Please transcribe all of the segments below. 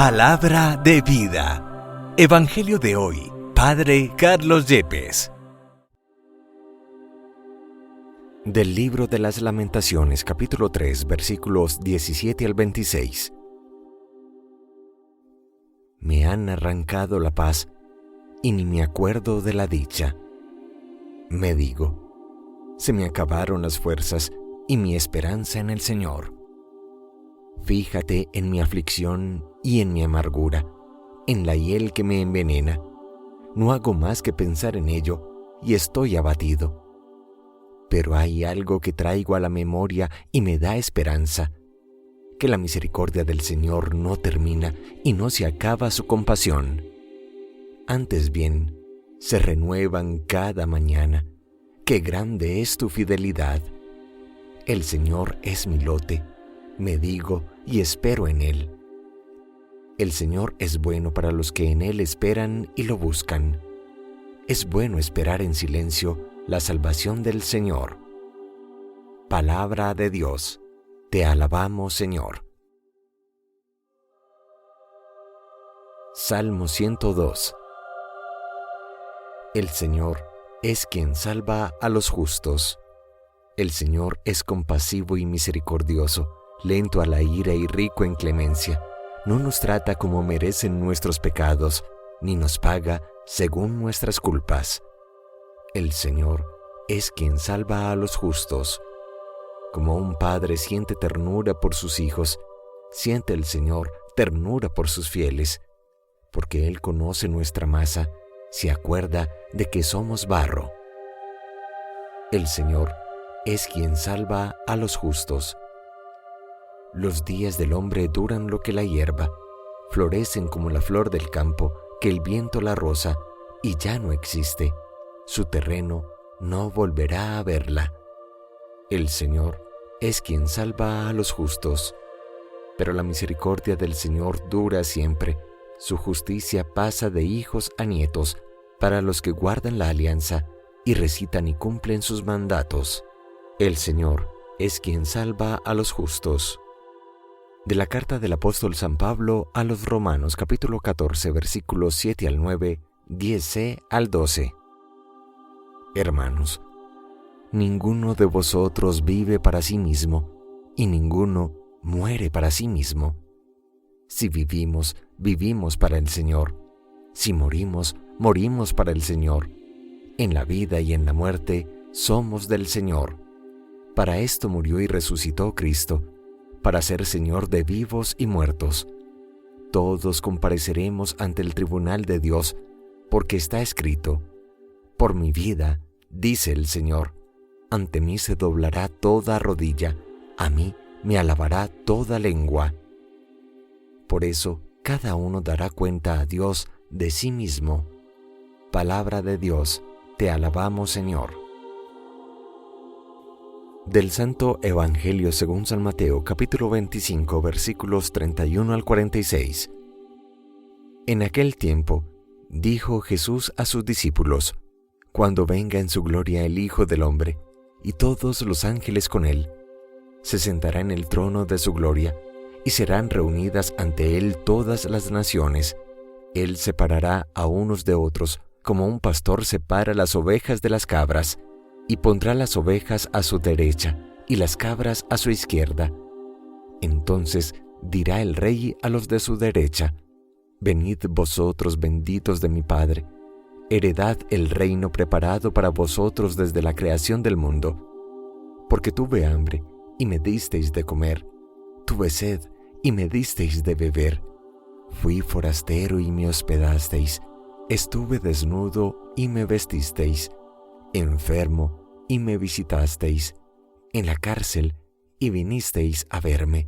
Palabra de vida. Evangelio de hoy. Padre Carlos Yepes. Del libro de las Lamentaciones, capítulo 3, versículos 17 al 26. Me han arrancado la paz y ni me acuerdo de la dicha. Me digo, se me acabaron las fuerzas y mi esperanza en el Señor. Fíjate en mi aflicción y en mi amargura, en la hiel que me envenena. No hago más que pensar en ello y estoy abatido. Pero hay algo que traigo a la memoria y me da esperanza, que la misericordia del Señor no termina y no se acaba su compasión. Antes bien, se renuevan cada mañana. ¡Qué grande es tu fidelidad! El Señor es mi lote, me digo y espero en Él. El Señor es bueno para los que en Él esperan y lo buscan. Es bueno esperar en silencio la salvación del Señor. Palabra de Dios. Te alabamos, Señor. Salmo 102. El Señor es quien salva a los justos. El Señor es compasivo y misericordioso, lento a la ira y rico en clemencia. No nos trata como merecen nuestros pecados, ni nos paga según nuestras culpas. El Señor es quien salva a los justos. Como un padre siente ternura por sus hijos, siente el Señor ternura por sus fieles, porque Él conoce nuestra masa, se acuerda de que somos barro. El Señor es quien salva a los justos. Los días del hombre duran lo que la hierba, florecen como la flor del campo, que el viento la roza y ya no existe. Su terreno no volverá a verla. El Señor es quien salva a los justos. Pero la misericordia del Señor dura siempre. Su justicia pasa de hijos a nietos para los que guardan la alianza y recitan y cumplen sus mandatos. El Señor es quien salva a los justos. De la carta del apóstol San Pablo a los Romanos, capítulo 14, versículos 7 al 9, 10c al 12. Hermanos, ninguno de vosotros vive para sí mismo, y ninguno muere para sí mismo. Si vivimos, vivimos para el Señor. Si morimos, morimos para el Señor. En la vida y en la muerte somos del Señor. Para esto murió y resucitó Cristo, para ser Señor de vivos y muertos. Todos compareceremos ante el tribunal de Dios, porque está escrito: por mi vida, dice el Señor, ante mí se doblará toda rodilla, a mí me alabará toda lengua. Por eso, cada uno dará cuenta a Dios de sí mismo. Palabra de Dios, te alabamos, Señor. Del Santo Evangelio según San Mateo, capítulo 25, versículos 31 al 46. En aquel tiempo, dijo Jesús a sus discípulos: cuando venga en su gloria el Hijo del Hombre, y todos los ángeles con él, se sentará en el trono de su gloria, y serán reunidas ante él todas las naciones. Él separará a unos de otros, como un pastor separa las ovejas de las cabras, y pondrá las ovejas a su derecha y las cabras a su izquierda. Entonces dirá el Rey a los de su derecha: venid vosotros benditos de mi Padre, heredad el reino preparado para vosotros desde la creación del mundo. Porque tuve hambre y me disteis de comer, tuve sed y me disteis de beber, fui forastero y me hospedasteis, estuve desnudo y me vestisteis, enfermo y me visitasteis, en la cárcel y vinisteis a verme.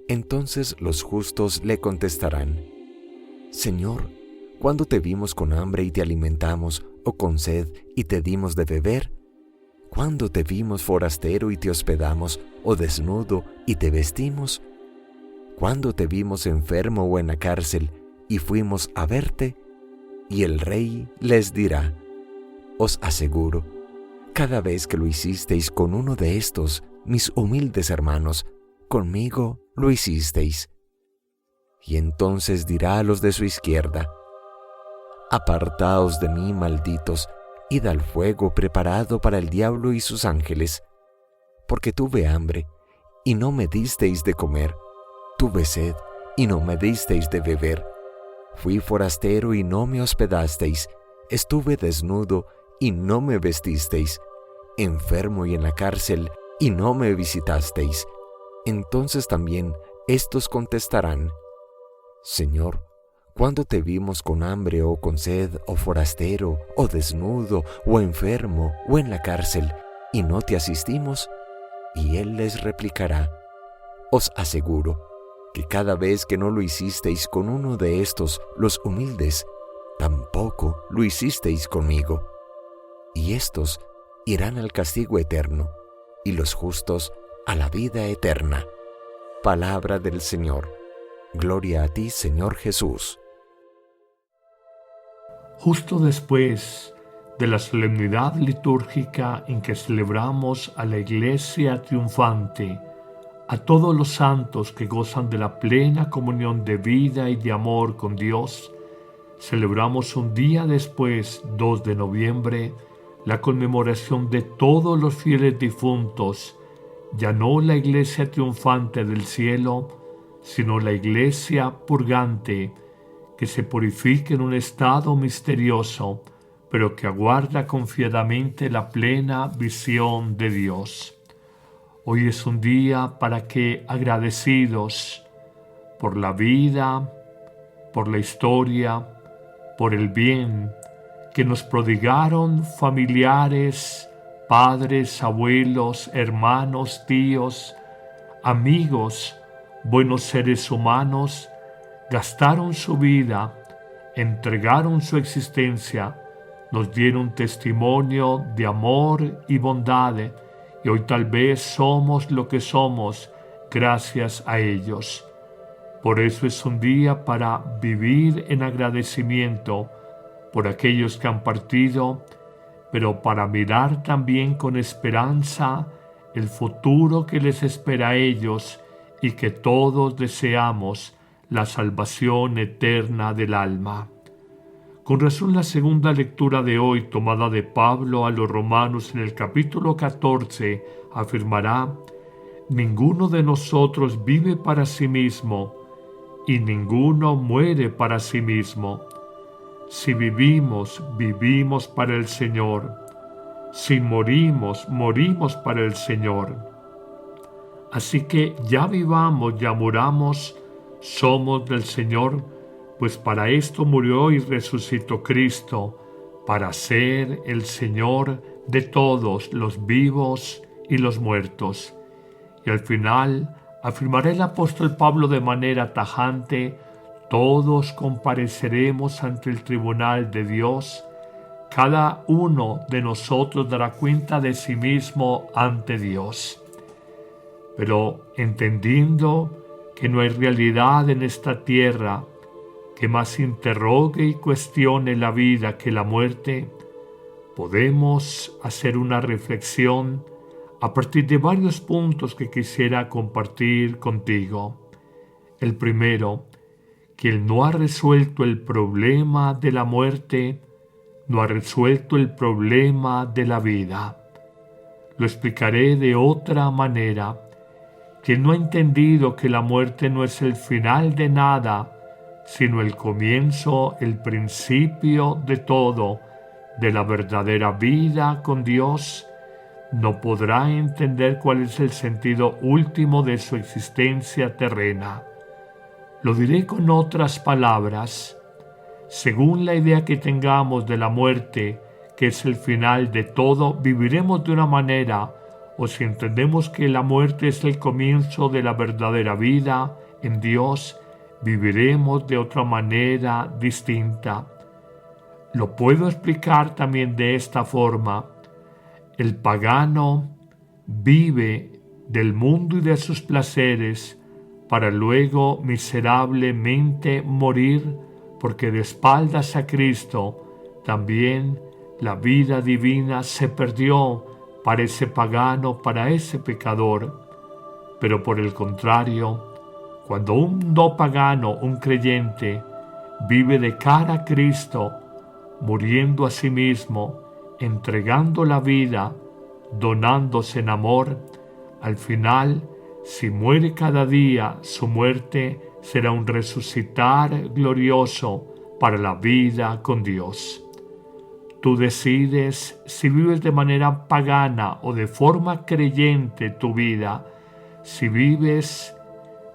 Entonces los justos le contestarán: Señor, ¿cuándo te vimos con hambre y te alimentamos, o con sed y te dimos de beber? ¿Cuándo te vimos forastero y te hospedamos, o desnudo y te vestimos? ¿Cuándo te vimos enfermo o en la cárcel y fuimos a verte? Y el Rey les dirá: os aseguro, cada vez que lo hicisteis con uno de estos, mis humildes hermanos, conmigo lo hicisteis. Y entonces dirá a los de su izquierda: Apartaos de mí, malditos, id al fuego preparado para el diablo y sus ángeles. Porque tuve hambre, y no me disteis de comer. Tuve sed, y no me disteis de beber. Fui forastero, y no me hospedasteis. Estuve desnudo, y no me vestisteis. Enfermo y en la cárcel, y no me visitasteis. Entonces también estos contestarán: Señor, ¿cuándo te vimos con hambre o con sed, o forastero, o desnudo, o enfermo, o en la cárcel, y no te asistimos? Y él les replicará: Os aseguro que cada vez que no lo hicisteis con uno de estos, los humildes, tampoco lo hicisteis conmigo. Y estos irán al castigo eterno, y los justos a la vida eterna. Palabra del Señor. Gloria a ti, Señor Jesús. Justo después de la solemnidad litúrgica en que celebramos a la Iglesia triunfante, a todos los santos que gozan de la plena comunión de vida y de amor con Dios, celebramos un día después, 2 de noviembre, la conmemoración de todos los fieles difuntos, ya no la Iglesia triunfante del cielo, sino la Iglesia purgante, que se purifica en un estado misterioso, pero que aguarda confiadamente la plena visión de Dios. Hoy es un día para que, agradecidos por la vida, por la historia, por el bien que nos prodigaron familiares, padres, abuelos, hermanos, tíos, amigos, buenos seres humanos, gastaron su vida, entregaron su existencia, nos dieron testimonio de amor y bondad, y hoy tal vez somos lo que somos gracias a ellos. Por eso es un día para vivir en agradecimiento por aquellos que han partido, pero para mirar también con esperanza el futuro que les espera a ellos y que todos deseamos la salvación eterna del alma. Con razón, la segunda lectura de hoy, tomada de Pablo a los Romanos en el capítulo 14, afirmará: ninguno de nosotros vive para sí mismo y ninguno muere para sí mismo. Si vivimos, vivimos para el Señor. Si morimos, morimos para el Señor. Así que ya vivamos, ya muramos, somos del Señor, pues para esto murió y resucitó Cristo, para ser el Señor de todos los vivos y los muertos. Y al final afirmará el apóstol Pablo de manera tajante: todos compareceremos ante el tribunal de Dios, cada uno de nosotros dará cuenta de sí mismo ante Dios. Pero entendiendo que no hay realidad en esta tierra que más interrogue y cuestione la vida que la muerte, podemos hacer una reflexión a partir de varios puntos que quisiera compartir contigo. El primero: quien no ha resuelto el problema de la muerte, no ha resuelto el problema de la vida. Lo explicaré de otra manera. Quien no ha entendido que la muerte no es el final de nada, sino el comienzo, el principio de todo, de la verdadera vida con Dios, no podrá entender cuál es el sentido último de su existencia terrena. Lo diré con otras palabras. Según la idea que tengamos de la muerte, que es el final de todo, viviremos de una manera, o si entendemos que la muerte es el comienzo de la verdadera vida en Dios, viviremos de otra manera distinta. Lo puedo explicar también de esta forma. El pagano vive del mundo y de sus placeres para luego miserablemente morir, porque de espaldas a Cristo también la vida divina se perdió para ese pagano, para ese pecador. Pero por el contrario, Cuando un no pagano, un creyente, vive de cara a Cristo, muriendo a sí mismo, entregando la vida, donándose en amor, al final, si muere cada día, su muerte será un resucitar glorioso para la vida con Dios. Tú decides si vives de manera pagana o de forma creyente tu vida, si vives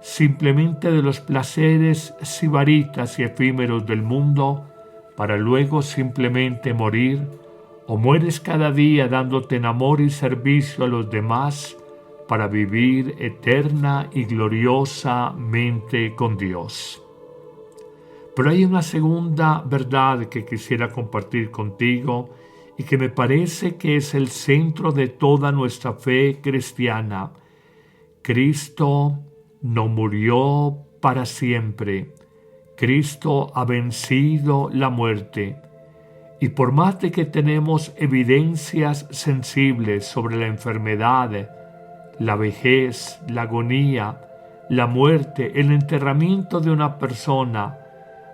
simplemente de los placeres sibaritas y efímeros del mundo para luego simplemente morir, o mueres cada día dándote en amor y servicio a los demás para vivir eterna y gloriosamente con Dios. Pero hay una segunda verdad que quisiera compartir contigo y que me parece que es el centro de toda nuestra fe cristiana. Cristo no murió para siempre. Cristo ha vencido la muerte. Y por más de que tenemos evidencias sensibles sobre la enfermedad, la vejez, la agonía, la muerte, el enterramiento de una persona,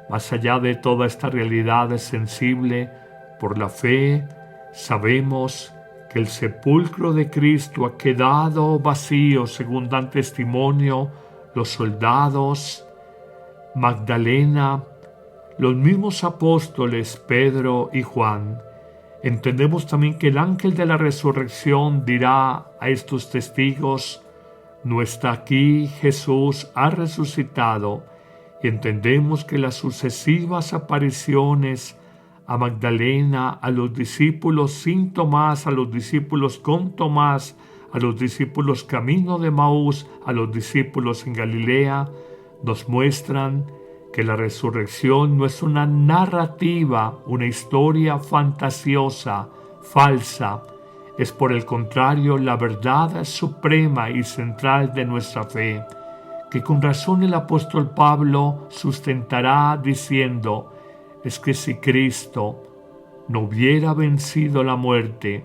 más allá de toda esta realidad sensible, por la fe sabemos que el sepulcro de Cristo ha quedado vacío, según dan testimonio los soldados, Magdalena, los mismos apóstoles Pedro y Juan. Entendemos también que el ángel de la resurrección dirá a estos testigos: no está aquí, Jesús ha resucitado. Y entendemos que las sucesivas apariciones a Magdalena, a los discípulos sin Tomás, a los discípulos con Tomás, a los discípulos camino de Maús, a los discípulos en Galilea, nos muestran que la resurrección no es una narrativa, una historia fantasiosa, falsa. Es por el contrario la verdad suprema y central de nuestra fe, que con razón el apóstol Pablo sustentará diciendo: es que si Cristo no hubiera vencido la muerte,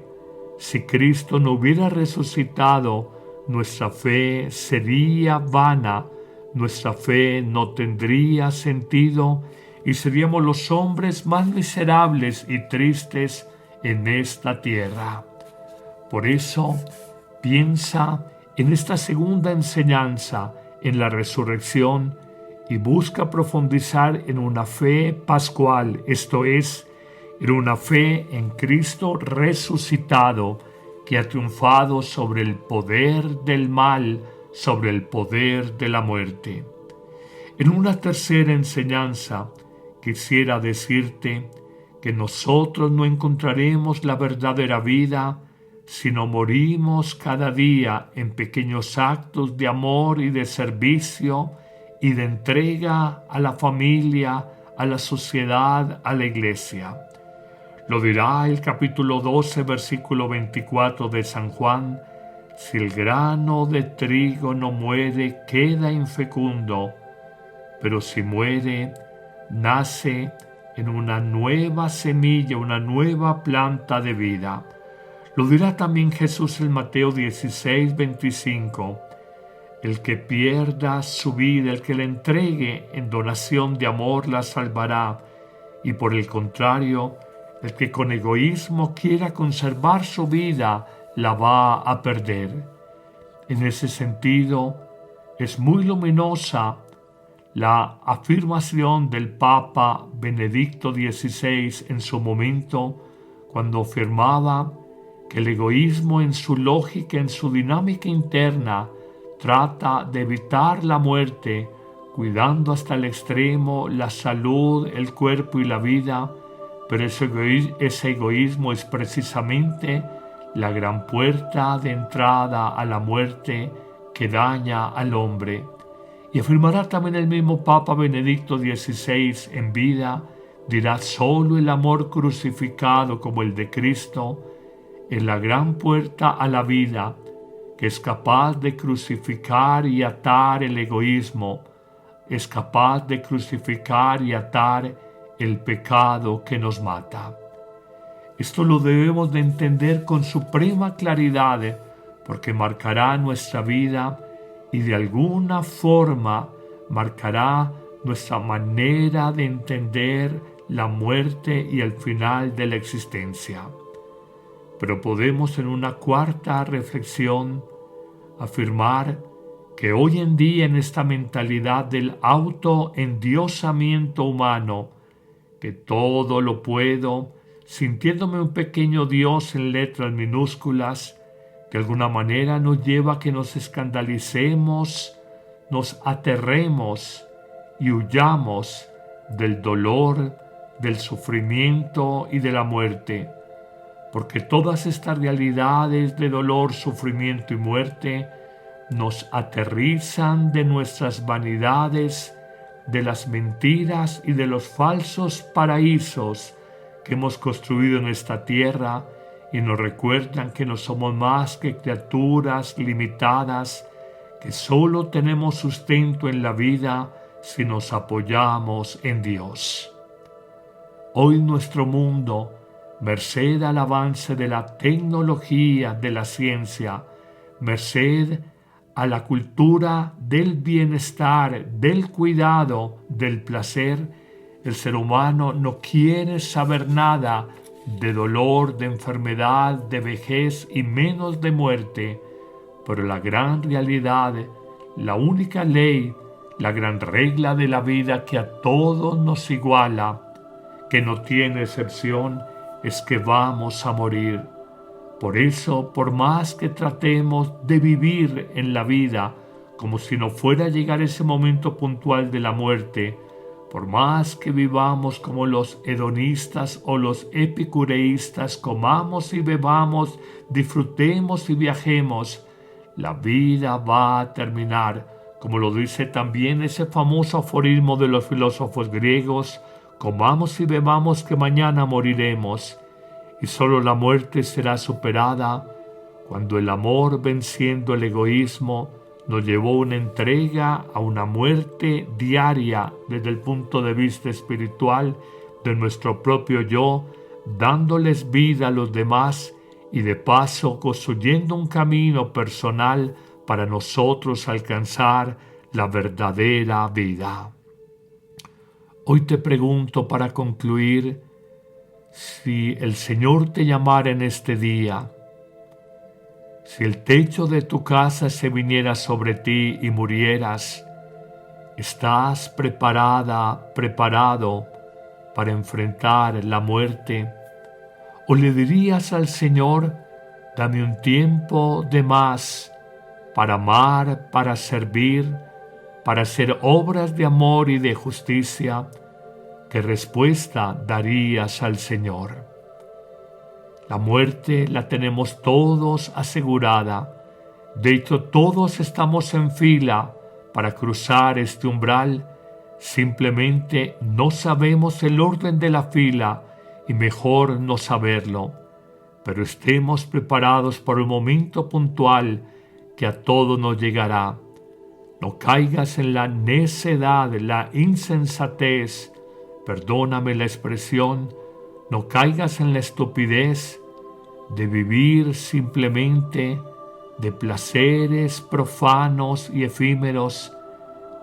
si Cristo no hubiera resucitado, nuestra fe sería vana, nuestra fe no tendría sentido y seríamos los hombres más miserables y tristes en esta tierra. Por eso, piensa en esta segunda enseñanza, en la resurrección, y busca profundizar en una fe pascual, esto es, en una fe en Cristo resucitado, que ha triunfado sobre el poder del mal, sobre el poder de la muerte. En una tercera enseñanza, quisiera decirte que nosotros no encontraremos la verdadera vida si no morimos cada día en pequeños actos de amor y de servicio y de entrega a la familia, a la sociedad, a la iglesia. Lo dirá el capítulo 12, versículo 24 de San Juan: si el grano de trigo no muere, queda infecundo, pero si muere, nace en una nueva semilla, una nueva planta de vida. Lo dirá también Jesús en Mateo 16, 25. El que pierda su vida, el que la entregue en donación de amor, la salvará. Y por el contrario, el que con egoísmo quiera conservar su vida, la va a perder. En ese sentido, es muy luminosa la afirmación del Papa Benedicto XVI en su momento, cuando afirmaba que el egoísmo en su lógica, en su dinámica interna, trata de evitar la muerte, cuidando hasta el extremo la salud, el cuerpo y la vida, pero ese egoísmo es precisamente la gran puerta de entrada a la muerte que daña al hombre. Y afirmará también el mismo Papa Benedicto XVI en vida, dirá: solo el amor crucificado como el de Cristo es la gran puerta a la vida, que es capaz de crucificar y atar el egoísmo, es capaz de crucificar y atar el pecado que nos mata. Esto lo debemos de entender con suprema claridad, porque marcará nuestra vida y de alguna forma marcará nuestra manera de entender la muerte y el final de la existencia. Pero podemos en una cuarta reflexión afirmar que hoy en día en esta mentalidad del autoendiosamiento humano, que todo lo puedo, sintiéndome un pequeño Dios en letras minúsculas, de alguna manera nos lleva a que nos escandalicemos, nos aterremos y huyamos del dolor, del sufrimiento y de la muerte, porque todas estas realidades de dolor, sufrimiento y muerte nos aterrizan de nuestras vanidades, de las mentiras y de los falsos paraísos que hemos construido en esta tierra y nos recuerdan que no somos más que criaturas limitadas, que solo tenemos sustento en la vida si nos apoyamos en Dios. Hoy nuestro mundo, merced al avance de la tecnología, de la ciencia, merced a la cultura del bienestar, del cuidado, del placer, el ser humano no quiere saber nada de dolor, de enfermedad, de vejez y menos de muerte. Pero la gran realidad, la única ley, la gran regla de la vida que a todos nos iguala, que no tiene excepción, es que vamos a morir. Por eso, por más que tratemos de vivir en la vida como si no fuera a llegar ese momento puntual de la muerte, por más que vivamos como los hedonistas o los epicureístas, comamos y bebamos, disfrutemos y viajemos, la vida va a terminar, como lo dice también ese famoso aforismo de los filósofos griegos: comamos y bebamos que mañana moriremos. Y solo la muerte será superada cuando el amor, venciendo el egoísmo, nos llevó una entrega a una muerte diaria desde el punto de vista espiritual de nuestro propio yo, dándoles vida a los demás y de paso construyendo un camino personal para nosotros alcanzar la verdadera vida. Hoy te pregunto para concluir, si el Señor te llamara en este día, si el techo de tu casa se viniera sobre ti y murieras, ¿estás preparado para enfrentar la muerte? ¿O le dirías al Señor, dame un tiempo de más para amar, para servir, para hacer obras de amor y de justicia? ¿Qué respuesta darías al Señor? La muerte la tenemos todos asegurada. De hecho, todos estamos en fila para cruzar este umbral. Simplemente no sabemos el orden de la fila y mejor no saberlo. Pero estemos preparados para un momento puntual que a todos nos llegará. No caigas en la necedad, la insensatez, perdóname la expresión, no caigas en la estupidez de vivir simplemente de placeres profanos y efímeros,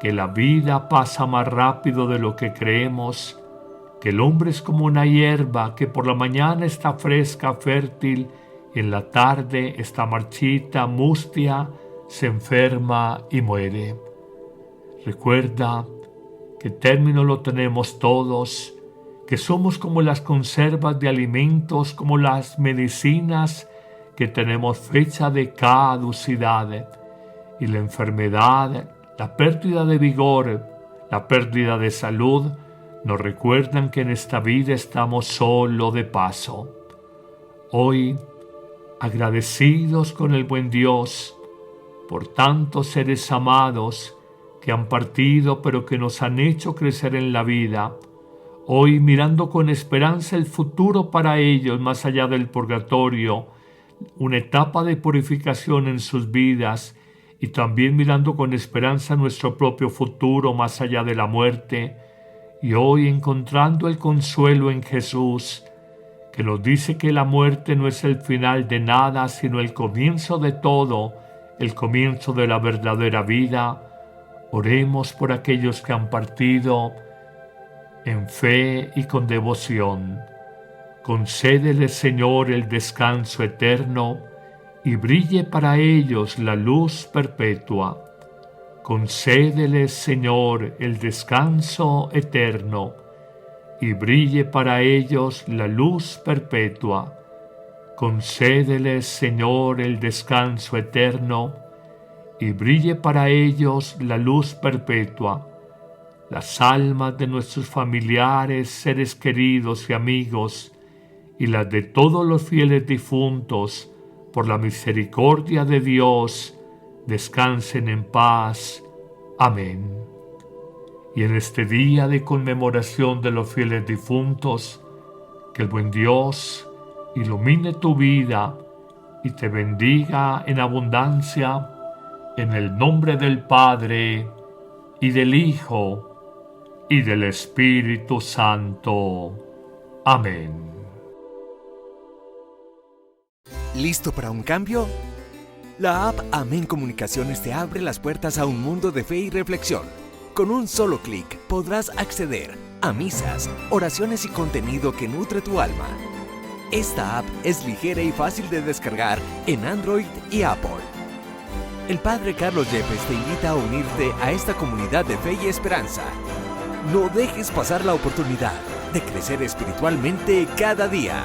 que la vida pasa más rápido de lo que creemos, que el hombre es como una hierba que por la mañana está fresca, fértil, y en la tarde está marchita, mustia, se enferma y muere. Recuerda que término lo tenemos todos, que somos como las conservas de alimentos, como las medicinas, que tenemos fecha de caducidad, y la enfermedad, la pérdida de vigor, la pérdida de salud, nos recuerdan que en esta vida estamos solo de paso. Hoy, agradecidos con el buen Dios por tantos seres amados que han partido pero que nos han hecho crecer en la vida, hoy mirando con esperanza el futuro para ellos más allá del purgatorio, una etapa de purificación en sus vidas, y también mirando con esperanza nuestro propio futuro más allá de la muerte, y hoy encontrando el consuelo en Jesús, que nos dice que la muerte no es el final de nada, sino el comienzo de todo, el comienzo de la verdadera vida. Oremos por aquellos que han partido en fe y con devoción. Concédeles, Señor, el descanso eterno y brille para ellos la luz perpetua. Concédeles, Señor, el descanso eterno y brille para ellos la luz perpetua. Concédeles, Señor, el descanso eterno y brille para ellos la luz perpetua. Las almas de nuestros familiares, seres queridos y amigos, y las de todos los fieles difuntos, por la misericordia de Dios, descansen en paz. Amén. Y en este día de conmemoración de los fieles difuntos, que el buen Dios ilumine tu vida y te bendiga en abundancia, en el nombre del Padre, y del Hijo, y del Espíritu Santo. Amén. ¿Listo para un cambio? La app Amén Comunicaciones te abre las puertas a un mundo de fe y reflexión. Con un solo clic podrás acceder a misas, oraciones y contenido que nutre tu alma. Esta app es ligera y fácil de descargar en Android y Apple. El Padre Carlos Yepes te invita a unirte a esta comunidad de fe y esperanza. No dejes pasar la oportunidad de crecer espiritualmente cada día.